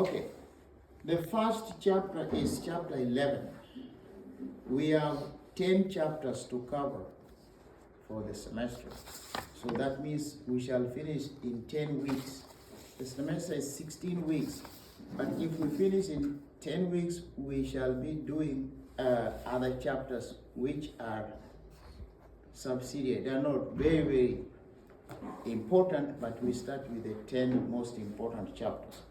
Okay, the first chapter is chapter 11. We have 10 chapters to cover for the semester. So that means we shall finish in 10 weeks. The semester is 16 weeks. But if we finish in 10 weeks, we shall be doing other chapters which are subsidiary. They are not very, very important, but we start with the 10 most important chapters.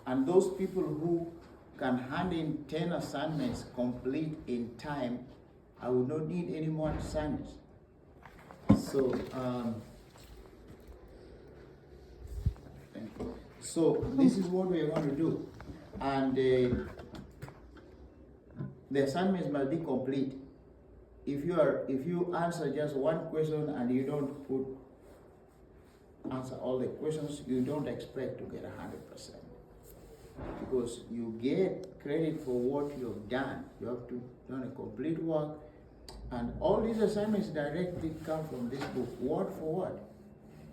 And those people who can hand in 10 assignments complete in time, I will not need any more assignments. So, so this is what we are going to do. And the assignments must be complete. If you answer just one question and you don't answer all the questions, you don't expect to get 100%. Because you get credit for what you've done. You have to done a complete work. And all these assignments directly come from this book, word for word.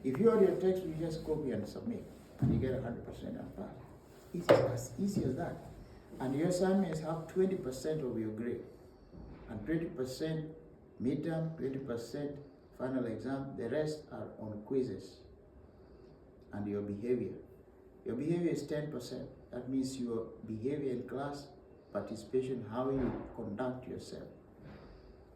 If you have your text, you just copy and submit, and you get 100% and pass. It's as easy as that. And your assignments have 20% of your grade, and 20% midterm, 20% final exam. The rest are on quizzes and your behavior. Your behavior is 10%. That means your behavior in class, participation, how you conduct yourself.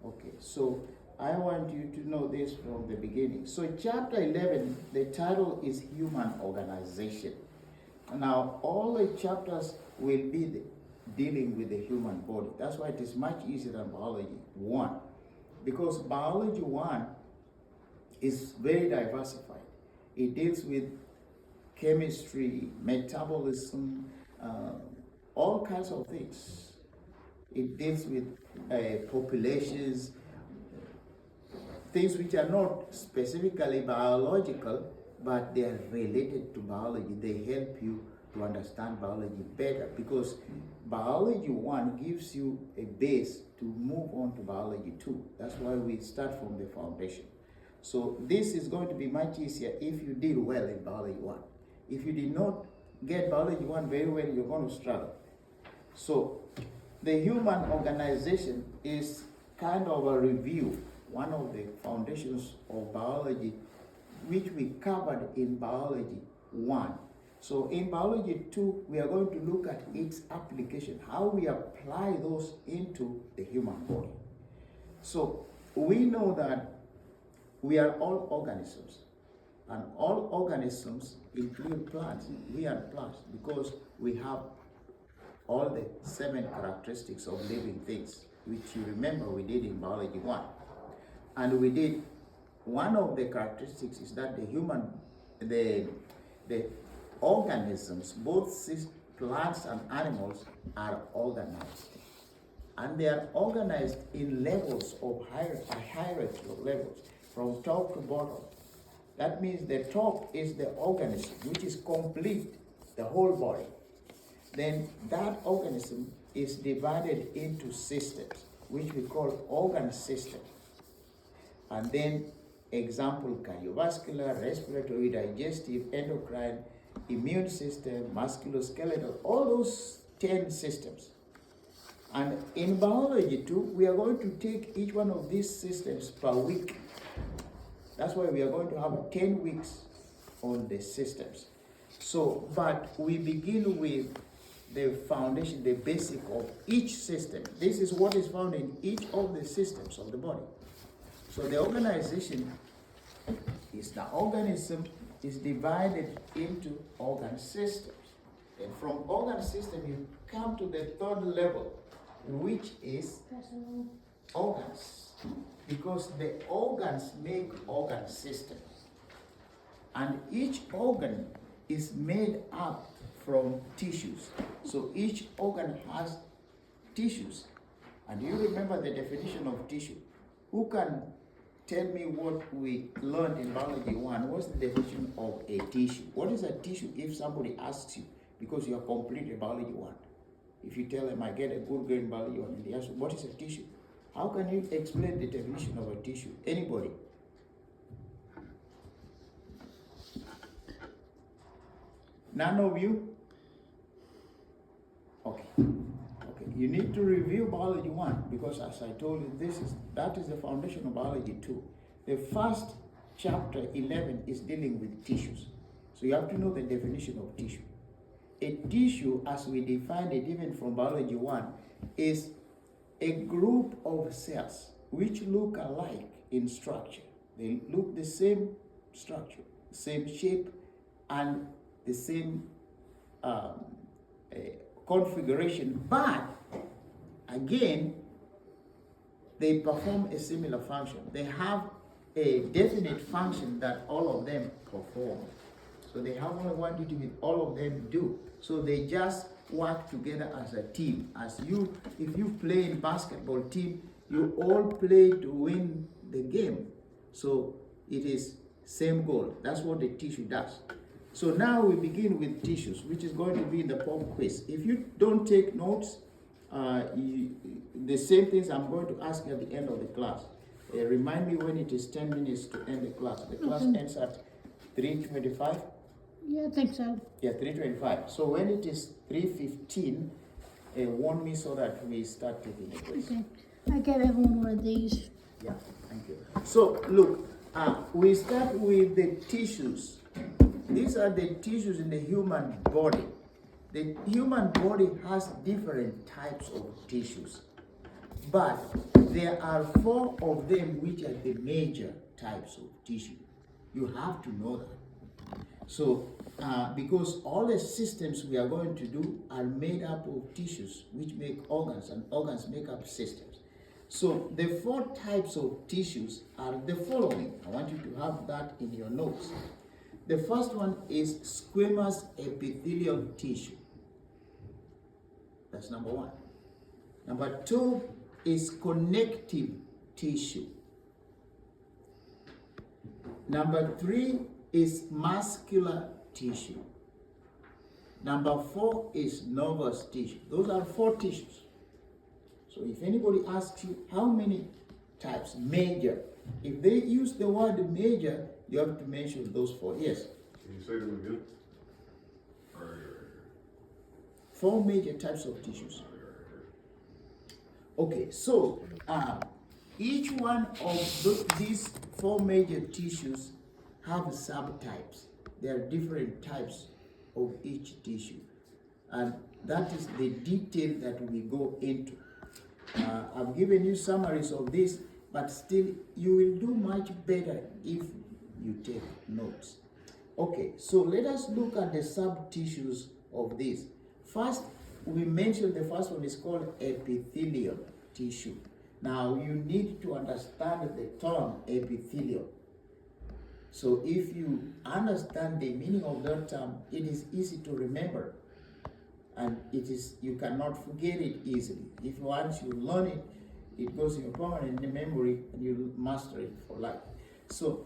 Okay, so I want you to know this from the beginning. So chapter 11, the title is Human Organization. Now, all the chapters will be dealing with the human body. That's why it is much easier than Biology 1. Because Biology 1 is very diversified. It deals with chemistry, metabolism, all kinds of things. It deals with populations, things which are not specifically biological, but they are related to biology. They help you to understand biology better, because Biology 1 gives you a base to move on to Biology 2. That's why we start from the foundation. So this is going to be much easier if you did well in Biology 1. If you did not get Biology 1 very well, you're going to struggle. So the human organization is kind of a review, one of the foundations of biology, which we covered in Biology 1. So in Biology 2, we are going to look at its application, how we apply those into the human body. So we know that we are all organisms, and all organisms include plants. We are plants because we have all the 7 characteristics of living things, which you remember we did in Biology 1. And we did, one of the characteristics is that the organisms, both plants and animals, are organized. And they are organized in levels of hierarchical levels, from top to bottom. That means the top is the organism, which is complete, the whole body. Then that organism is divided into systems, which we call organ systems. And then example, cardiovascular, respiratory, digestive, endocrine, immune system, musculoskeletal, all those 10 systems. And in Biology 2, we are going to take each one of these systems per week. That's why we are going to have 10 weeks on the systems. So, but we begin with the foundation, the basic of each system. This is what is found in each of the systems of the body. So the organization is the organism is divided into organ systems. And from organ system, you come to the third level, which is organs. Because the organs make organ systems. And each organ is made up from tissues. So each organ has tissues. And you remember the definition of tissue. Who can tell me what we learned in Biology 1? What's the definition of a tissue? What is a tissue if somebody asks you, because you have completed Biology 1? If you tell them, I get a good grade in Biology 1, and they ask you, what is a tissue? How can you explain the definition of a tissue? Anybody? None of you? Okay. Okay. You need to review biology 1 because, as I told you, that is the foundation of biology 2. The first chapter 11 is dealing with tissues. So you have to know the definition of tissue. A tissue, as we defined it even from biology 1, is a group of cells which look alike in structure. They look the same structure, same shape, and the same configuration, but again, they perform a similar function. They have a definite function that all of them perform. So they have only one duty with all of them do. So they just work together as a team. If you play in basketball team, you all play to win the game. So it is same goal. That's what the tissue does. So now we begin with tissues, which is going to be in the pop quiz. If you don't take notes, the same things I'm going to ask you at the end of the class. Remind me when it is 10 minutes to end the class. The class ends at 3:25. Yeah, I think so. Yeah, 3:25. So when it is 3:15, warn me so that we start taking the quiz. Okay. I gave everyone one of these. Yeah, thank you. So look, we start with the tissues. These are the tissues in the human body. The human body has different types of tissues, but there are 4 of them which are the major types of tissue. You have to know that. So, because all the systems we are going to do are made up of tissues which make organs, and organs make up systems. So the 4 types of tissues are the following. I want you to have that in your notes. The first one is squamous epithelial tissue. That's number 1. Number 2 is connective tissue. Number 3 is muscular tissue. Number 4 is nervous tissue. Those are 4 tissues. So if anybody asks you how many types, major, if they use the word major, you have to mention those 4. Yes? Can you say them again? 4 major types of tissues. Okay, so each one of these 4 major tissues have subtypes. There are different types of each tissue, and that is the detail that we go into. I've given you summaries of this, but still you will do much better if you take notes. Okay, so let us look at the sub-tissues of this. First, we mentioned the first one is called epithelial tissue. Now, you need to understand the term epithelial. So if you understand the meaning of that term, it is easy to remember. And you cannot forget it easily. If once you learn it, it goes in your permanent memory and you master it for life. So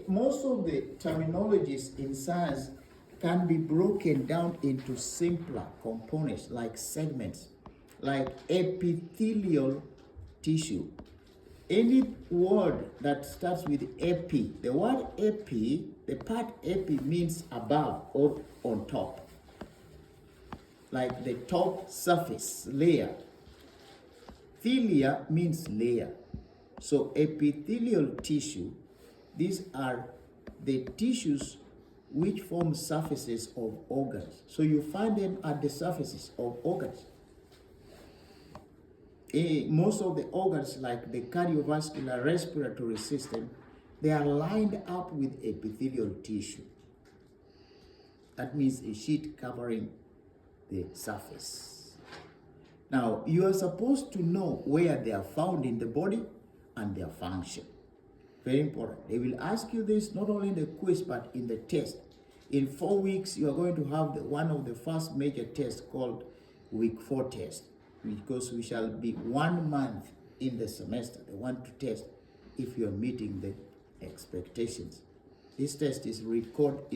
most of the terminologies in science can be broken down into simpler components like segments, like epithelial tissue. Any word that starts with epi, the word epi, the part epi means above or on top. Like the top surface layer. Thelia means layer. So epithelial tissue, these are the tissues which form surfaces of organs. So you find them at the surfaces of organs. Most of the organs, like the cardiovascular respiratory system, they are lined up with epithelial tissue. That means a sheet covering the surface. Now, you are supposed to know where they are found in the body and their function. Very important. They will ask you this not only in the quiz but in the test. In 4 weeks, you are going to have one of the first major tests called week 4 test, because we shall be 1 month in the semester. They want to test if you are meeting the expectations. This test is reported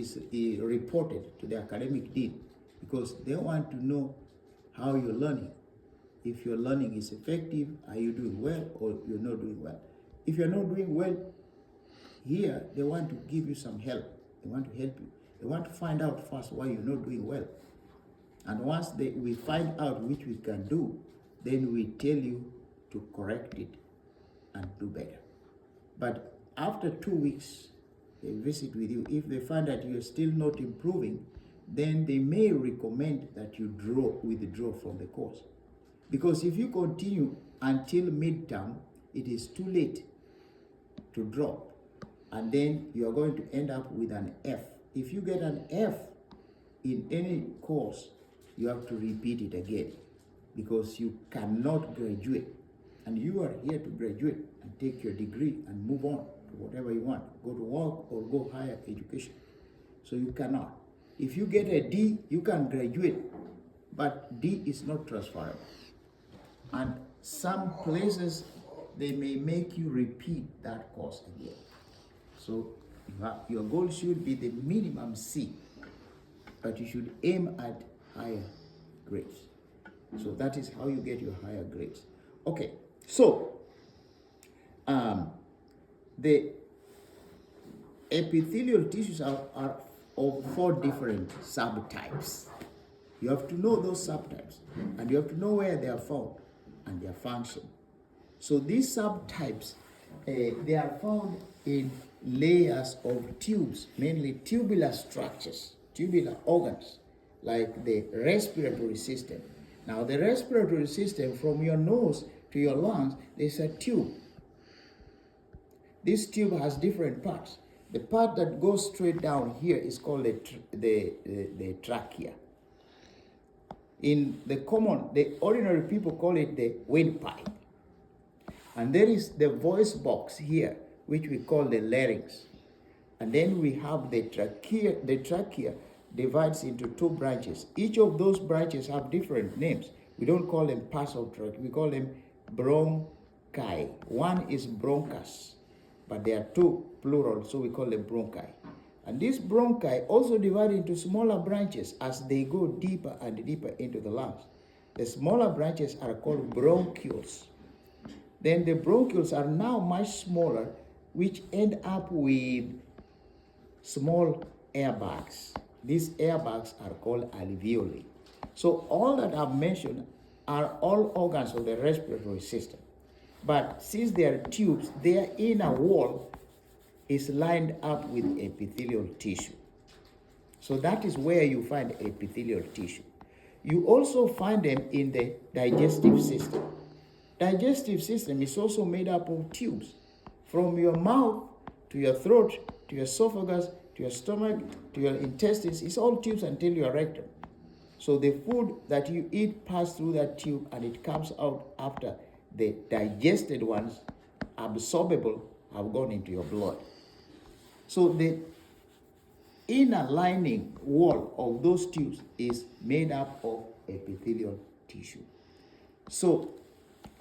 to the academic dean, because they want to know how you're learning. If your learning is effective, are you doing well or you're not doing well? If you're not doing well, here they want to give you some help. They want to help you. They want to find out first why you're not doing well. And once we find out which we can do, then we tell you to correct it and do better. But after 2 weeks, they visit with you. If they find that you're still not improving, then they may recommend that you withdraw from the course. Because if you continue until midterm, it is too late to drop. And then you are going to end up with an F. If you get an F in any course, you have to repeat it again, because you cannot graduate. And you are here to graduate and take your degree and move on to whatever you want, go to work or go higher education. So you cannot. If you get a D, you can graduate, but D is not transferable. And some places, they may make you repeat that course again. So your goal should be the minimum C, but you should aim at higher grades. So that is how you get your higher grades. Okay, so the epithelial tissues are of 4 different subtypes. You have to know those subtypes, and you have to know where they are found and their function. So these subtypes, they are found in layers of tubes, mainly tubular structures, tubular organs, like the respiratory system. Now, the respiratory system, from your nose to your lungs, there's a tube. This tube has different parts. The part that goes straight down here is called the trachea. In the ordinary people call it the windpipe. And there is the voice box here, which we call the larynx. And then we have the trachea. The trachea divides into 2 branches. Each of those branches have different names. We don't call them parts of trachea. We call them bronchi. One is bronchus, but there are 2 plural, so we call them bronchi. And these bronchi also divide into smaller branches as they go deeper and deeper into the lungs. The smaller branches are called bronchioles. Then the bronchioles are now much smaller, which end up with small airbags. These airbags are called alveoli. So all that I've mentioned are all organs of the respiratory system. But since they are tubes, their inner wall is lined up with epithelial tissue. So that is where you find epithelial tissue. You also find them in the digestive system. Digestive system is also made up of tubes. From your mouth to your throat, to your esophagus, to your stomach, to your intestines, it's all tubes until your rectum. So the food that you eat passes through that tube and it comes out after the digested ones, absorbable, have gone into your blood. So the inner lining wall of those tubes is made up of epithelial tissue. So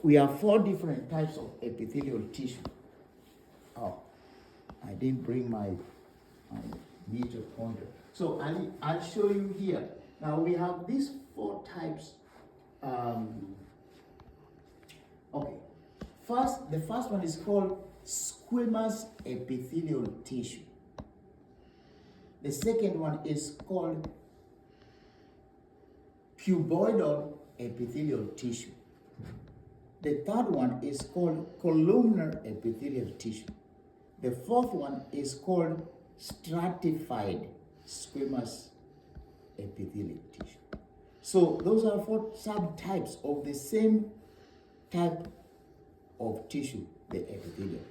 we have 4 different types of epithelial tissue. Oh, I didn't bring my meter pointer. So I'll show you here. Now we have these 4 types. Okay. The first one is called squamous epithelial tissue. The second one is called cuboidal epithelial tissue. The third one is called columnar epithelial tissue. The fourth one is called stratified squamous epithelial tissue. So those are 4 subtypes of the same type of tissue, the epithelium.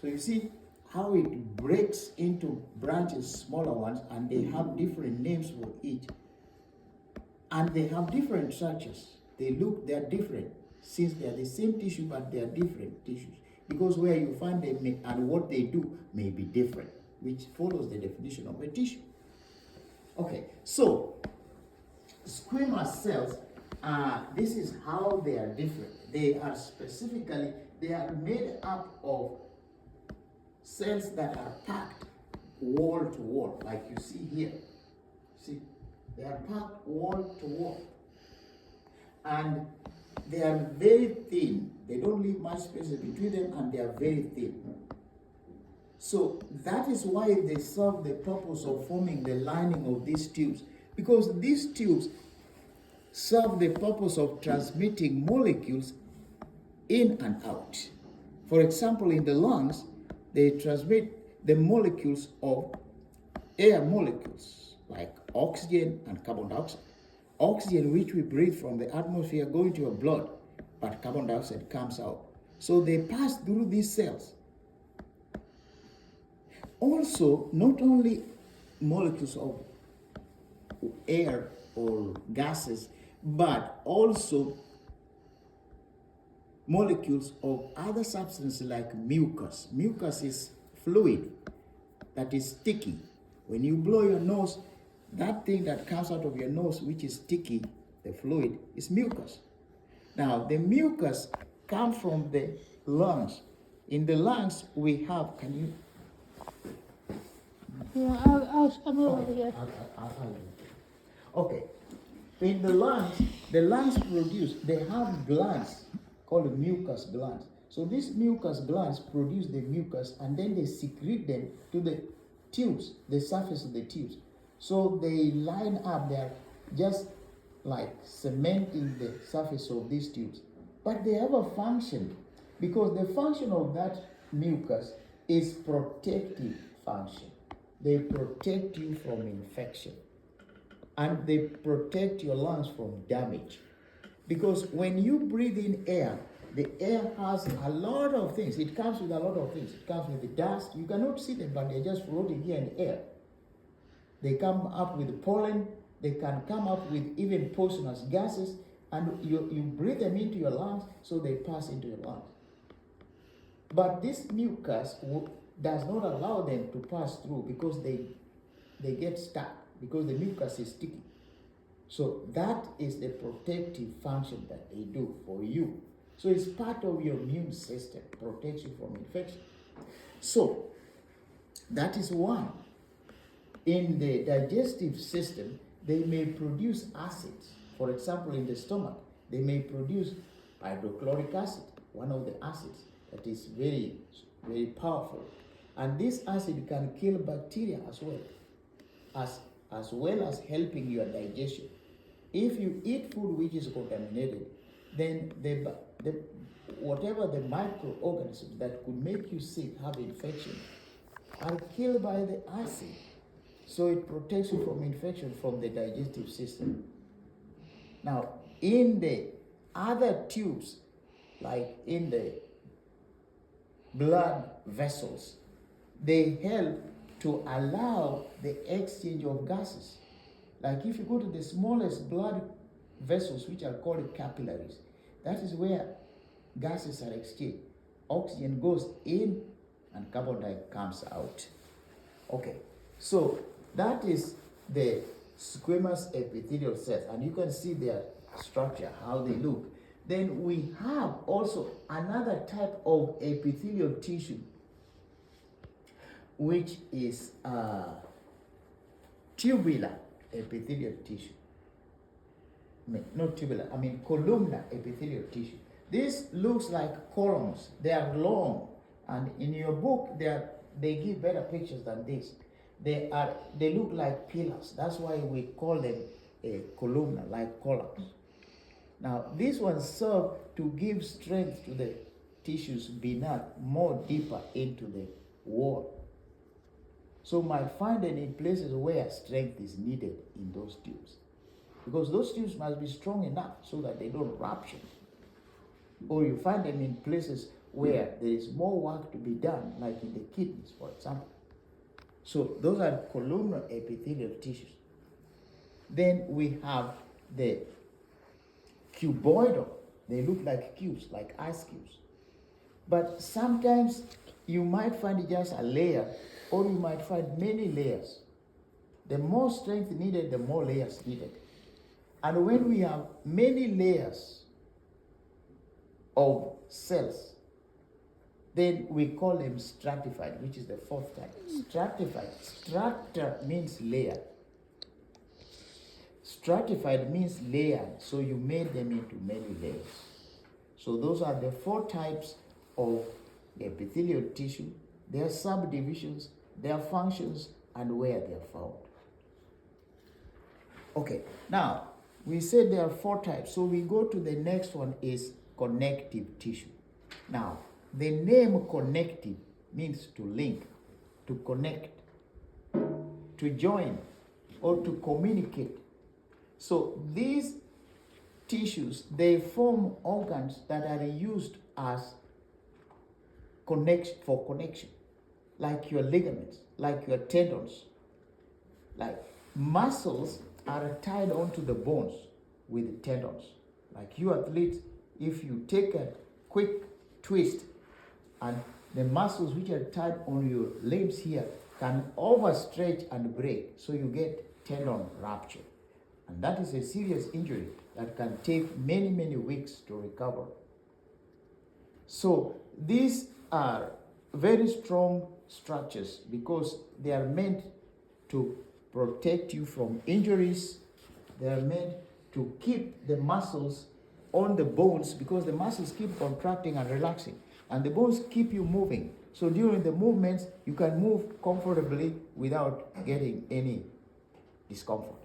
So you see how it breaks into branches, smaller ones, and they have different names for each. And they have different structures. They are different, since they are the same tissue, but they are different tissues. Because where you find them and what they do may be different, which follows the definition of a tissue. Okay, so squamous cells, this is how they are different. They are made up of cells that are packed wall to wall, like you see here. See, they are packed wall to wall. And they are very thin. They don't leave much space between them, and they are very thin. So that is why they serve the purpose of forming the lining of these tubes. Because these tubes, serve the purpose of transmitting molecules in and out. For example, in the lungs, they transmit the molecules of air molecules like oxygen and carbon dioxide. Oxygen, which we breathe from the atmosphere, go into your blood, but carbon dioxide comes out. So they pass through these cells. Also, not only molecules of air or gases, but also molecules of other substances like mucus. Mucus is fluid that is sticky. When you blow your nose, that thing that comes out of your nose, which is sticky, the fluid, is mucus. Now, the mucus comes from the lungs. In the lungs, we have, can you? Yeah, I'm over here. Okay. In the lungs produce, they have glands called mucus glands. So these mucus glands produce the mucus and then they secrete them to the tubes, the surface of the tubes. So they line up, they're just like cementing the surface of these tubes. But they have a function, because the function of that mucus is protective function. They protect you from infection. And they protect your lungs from damage. Because when you breathe in air, the air has a lot of things. It comes with a lot of things. It comes with the dust. You cannot see them, but they're just floating here in the air. They come up with pollen. They can come up with even poisonous gases. And you breathe them into your lungs, so they pass into your lungs. But this mucus does not allow them to pass through because they get stuck, because the mucus is sticky. So that is the protective function that they do for you. So it's part of your immune system, protects you from infection. So that is one. In the digestive system, they may produce acids. For example, in the stomach, they may produce hydrochloric acid, one of the acids that is very, very powerful. And this acid can kill bacteria as well as helping your digestion. If you eat food which is contaminated, then whatever the microorganisms that could make you sick, have infection, are killed by the acid. So it protects you from infection from the digestive system. Now, in the other tubes, like in the blood vessels, they help to allow the exchange of gases. Like if you go to the smallest blood vessels, which are called capillaries, that is where gases are exchanged. Oxygen goes in and carbon dioxide comes out. Okay, so that is the squamous epithelial cells, and you can see their structure, how they look. Then we have also another type of epithelial tissue, which is tubular epithelial tissue. Not tubular, columnar epithelial tissue. This looks like columns. They are long, and in your book they give better pictures than this. They look like pillars. That's why we call them columnar, like columns. Now these ones serve to give strength to the tissues beneath, more deeper into the wall. So you might find them in places where strength is needed in those tubes, because those tubes must be strong enough so that they don't rupture. Or you find them in places where there is more work to be done, like in the kidneys, for example. So those are columnar epithelial tissues. Then we have the cuboidal. They look like cubes, like ice cubes. But sometimes you might find just a layer, or you might find many layers. The more strength needed, the more layers needed. And when we have many layers of cells, then we call them stratified, which is the fourth type. Stratified. Strata means layer. Stratified means layer, so you made them into many layers. So those are the four types of epithelial tissue, their subdivisions, their functions, and where they are found. Okay, now we said there are 4 types. So we go to the next one is connective tissue. Now, the name connective means to link, to connect, to join, or to communicate. So these tissues, they form organs that are used as connection, like your ligaments, like your tendons, like muscles are tied onto the bones with tendons. Like you athletes, if you take a quick twist and the muscles which are tied on your limbs here can overstretch and break, so you get tendon rupture. And that is a serious injury that can take many, many weeks to recover. So these are very strong structures because they are meant to protect you from injuries. They are meant to keep the muscles on the bones because the muscles keep contracting and relaxing, and the bones keep you moving. So during the movements, you can move comfortably without getting any discomfort.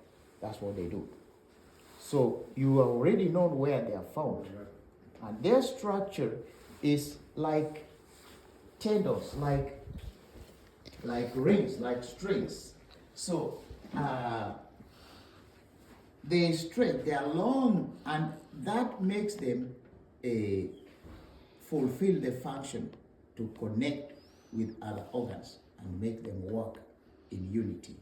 That's what they do. So you already know where they are found. And their structure is like tendons, like rings, like strings. So they straight, they are long, and that makes them fulfill the function to connect with other organs and make them work in unity.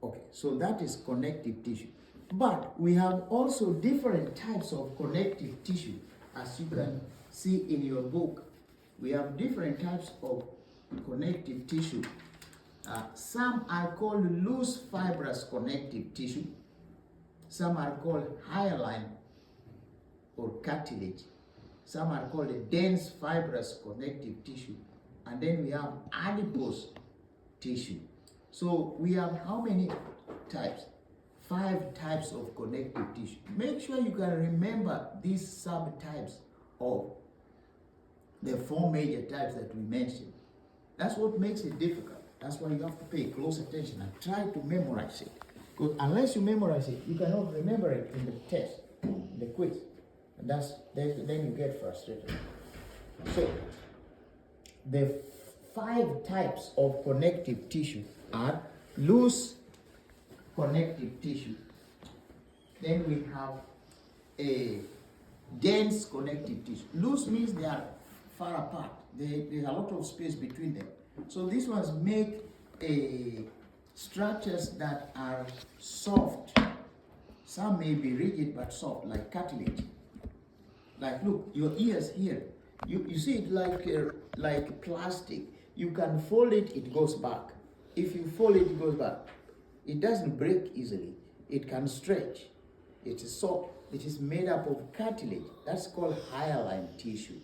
Okay, so that is connective tissue. But we have also different types of connective tissue. As you can see in your book, we have different types of connective tissue. Some are called loose fibrous connective tissue. Some are called hyaline or cartilage. Some are called dense fibrous connective tissue. And then we have adipose tissue. So we have how many types? 5 types of connective tissue. Make sure you can remember these subtypes of the 4 major types that we mentioned. That's what makes it difficult. That's why you have to pay close attention and try to memorize it. Because unless you memorize it, you cannot remember it in the test, in the quiz. And then you get frustrated. So, the 5 types of connective tissue are loose connective tissue. Then we have a dense connective tissue. Loose means they are far apart. There's a lot of space between them. So these ones make structures that are soft. Some may be rigid but soft, like cartilage. Like look, your ears here. You see it like plastic. You can fold it, it goes back. If you fold it, it goes back. It doesn't break easily. It can stretch. It is soft. It is made up of cartilage. That's called hyaline tissue.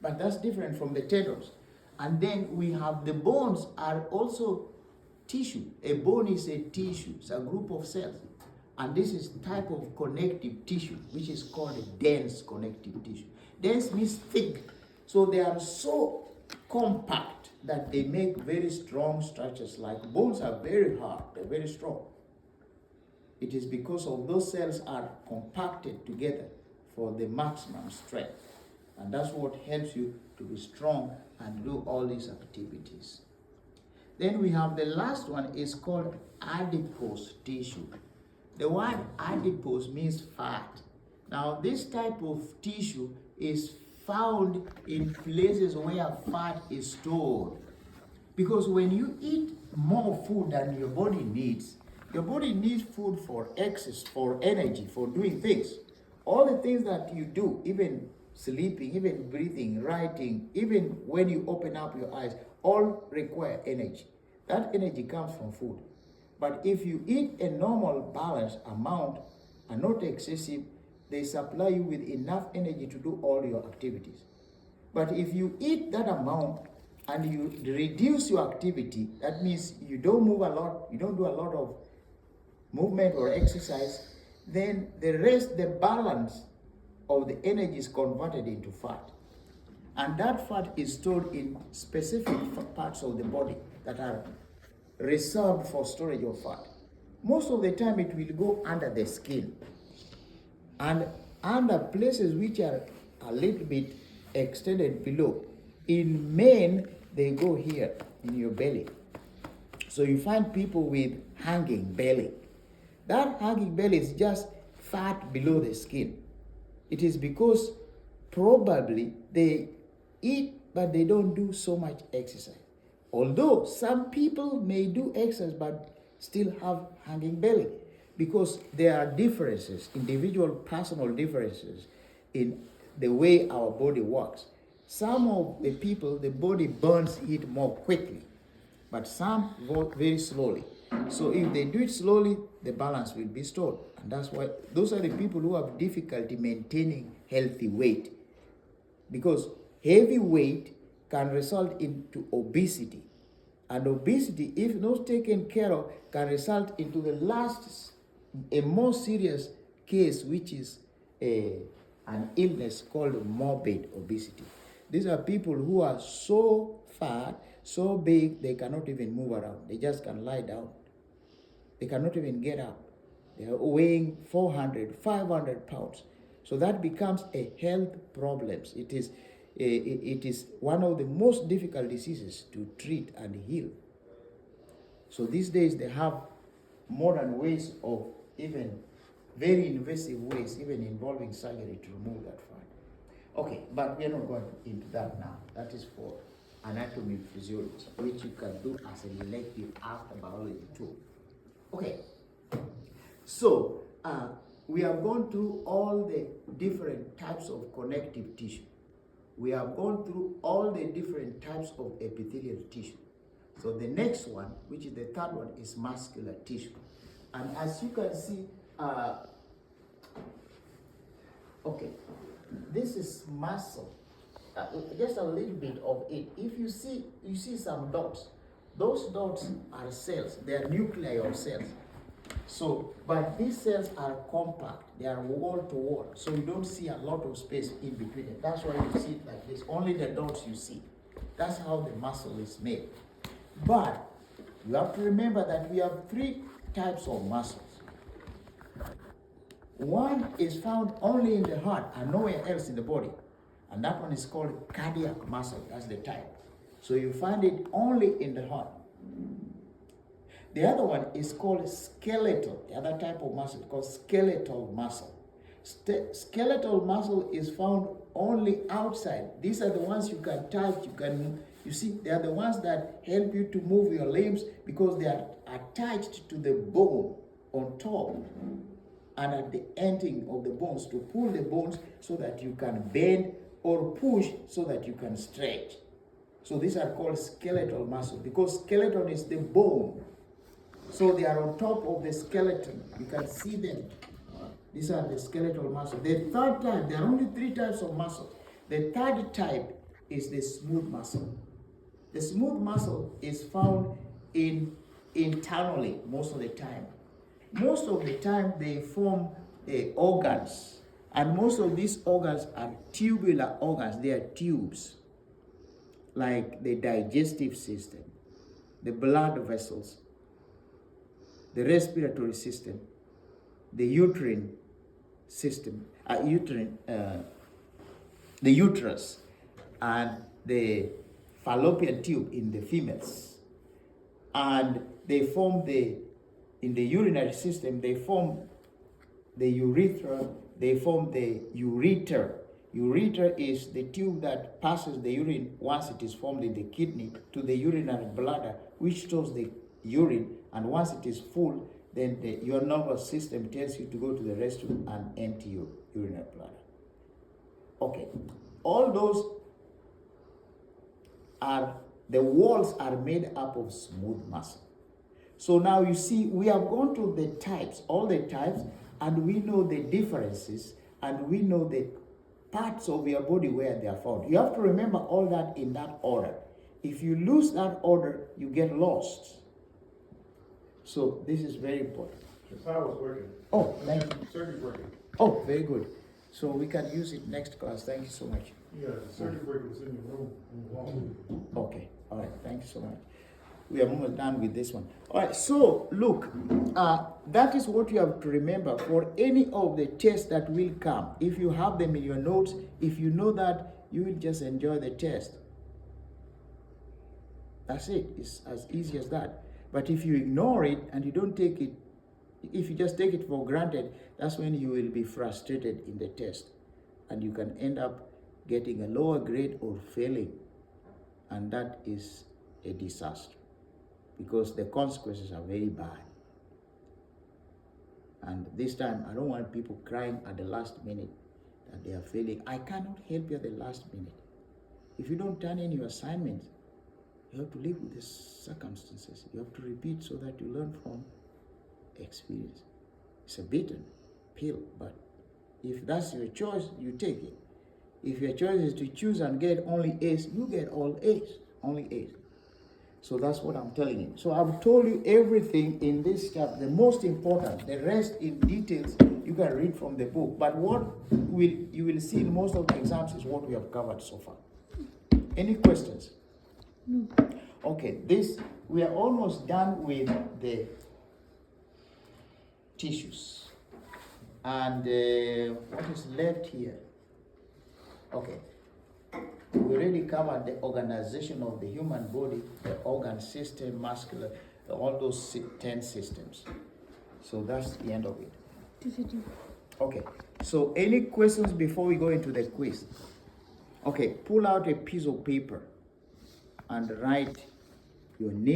But that's different from the tendons. And then we have the bones are also tissue. A bone is a tissue. It's a group of cells. And this is type of connective tissue, which is called dense connective tissue. Dense means thick. So they are so compact that they make very strong structures. Like bones are very hard, they're very strong. It is because of those cells are compacted together for the maximum strength. And that's what helps you to be strong and do all these activities. Then we have the last one is called adipose tissue. The word adipose means fat. Now this type of tissue is found in places where fat is stored. Because when you eat more food than your body needs food for excess, for energy, for doing things. All the things that you do, even sleeping, even breathing, writing, even when you open up your eyes, all require energy. That energy comes from food. But if you eat a normal balanced amount and not excessive, they supply you with enough energy to do all your activities. But if you eat that amount and you reduce your activity, that means you don't move a lot, you don't do a lot of movement or exercise, then the balance of the energy is converted into fat. And that fat is stored in specific parts of the body that are reserved for storage of fat. most of the time it will go under the skin. And under places which are a little bit extended below. In men, they go here in your belly. So you find people with hanging belly. That hanging belly is just fat below the skin. It is because probably they eat, but they don't do so much exercise. Although some people may do exercise but still have hanging belly, because there are differences, individual personal differences in the way our body works. Some of the people, the body burns heat more quickly, but some go very slowly. So if they do it slowly, the balance will be stored. And that's why those are the people who have difficulty maintaining healthy weight. Because heavy weight can result into obesity. And obesity, if not taken care of, can result into the last, a more serious case, which is an illness called morbid obesity. These are people who are so fat, so big, they cannot even move around. They just can lie down. They cannot even get up. They are weighing 400, 500 pounds. So that becomes a health problem. It is one of the most difficult diseases to treat and heal. So these days they have modern ways of, even very invasive ways, even involving surgery to remove that fat. Okay, but we are not going into that now. That is for anatomy and physiology, which you can do as an elective after biology too. Okay, so we have gone through all the different types of connective tissue. We have gone through all the different types of epithelial tissue. So the next one, which is the third one, is muscular tissue. And as you can see, okay, this is muscle. Just a little bit of it. If you see some dots. Those dots are cells. They are nuclei of cells. So, but these cells are compact. They are wall to wall. So you don't see a lot of space in between it. That's why you see it like this. Only the dots you see. That's how the muscle is made. But you have to remember that we have three types of muscles. One is found only in the heart and nowhere else in the body. And that one is called cardiac muscle. That's the type. So you find it only in the heart. The other one is called skeletal. The other type of muscle is called skeletal muscle. Skeletal muscle is found only outside. These are the ones you can touch, you see, they are the ones that help you to move your limbs because they are attached to the bone on top and at the ending of the bones to pull the bones so that you can bend or push so that you can stretch. So these are called skeletal muscle because skeleton is the bone. So they are on top of the skeleton. You can see them. These are the skeletal muscles. The third type, there are only three types of muscle. The third type is the smooth muscle. The smooth muscle is found internally most of the time. Most of the time they form organs. And most of these organs are tubular organs. They are tubes. Like the digestive system, the blood vessels, the respiratory system, the uterine system, the uterus, and the fallopian tube in the females. And they form in the urinary system, they form the urethra, they form the ureter. Ureter is the tube that passes the urine once it is formed in the kidney to the urinary bladder, which stores the urine, and once it is full, then your nervous system tells you to go to the restroom and empty your urinary bladder. Okay, all those the walls are made up of smooth muscle. So now you see, we have gone to the types, all the types, and we know the differences, and we know the parts of your body where they are found. You have to remember all that in that order. If you lose that order, you get lost. So this is very important. The power's working. Oh, thank you. Circuit's working. Oh, very good. So we can use it next class. Thank you so much. Yeah, the circuit breaker was in the room. In the wall. Okay, all right. Thank you so much. we are almost done with this one. All right, so look, that is what you have to remember for any of the tests that will come. If you have them in your notes, if you know that, you will just enjoy the test. That's it. It's as easy as that. But if you ignore it and you don't take it, if you just take it for granted, that's when you will be frustrated in the test. And you can end up getting a lower grade or failing. And that is a disaster, because the consequences are very bad. And this time, I don't want people crying at the last minute that they are failing. I cannot help you at the last minute. If you don't turn in your assignments, you have to live with the circumstances. You have to repeat so that you learn from experience. It's a bitter pill, but if that's your choice, you take it. If your choice is to choose and get only A's, you get all A's, only A's. So that's what I'm telling you. So I've told you everything in this chapter, the most important. The rest in details you can read from the book. But what you will see in most of the exams is what we have covered so far. Any questions? No. Okay, we are almost done with the tissues. And what is left here? Okay. We already covered the organization of the human body, the organ system, muscular, all those 10 systems. So that's the end of it. Okay, so any questions before we go into the quiz? Okay, pull out a piece of paper and write your name.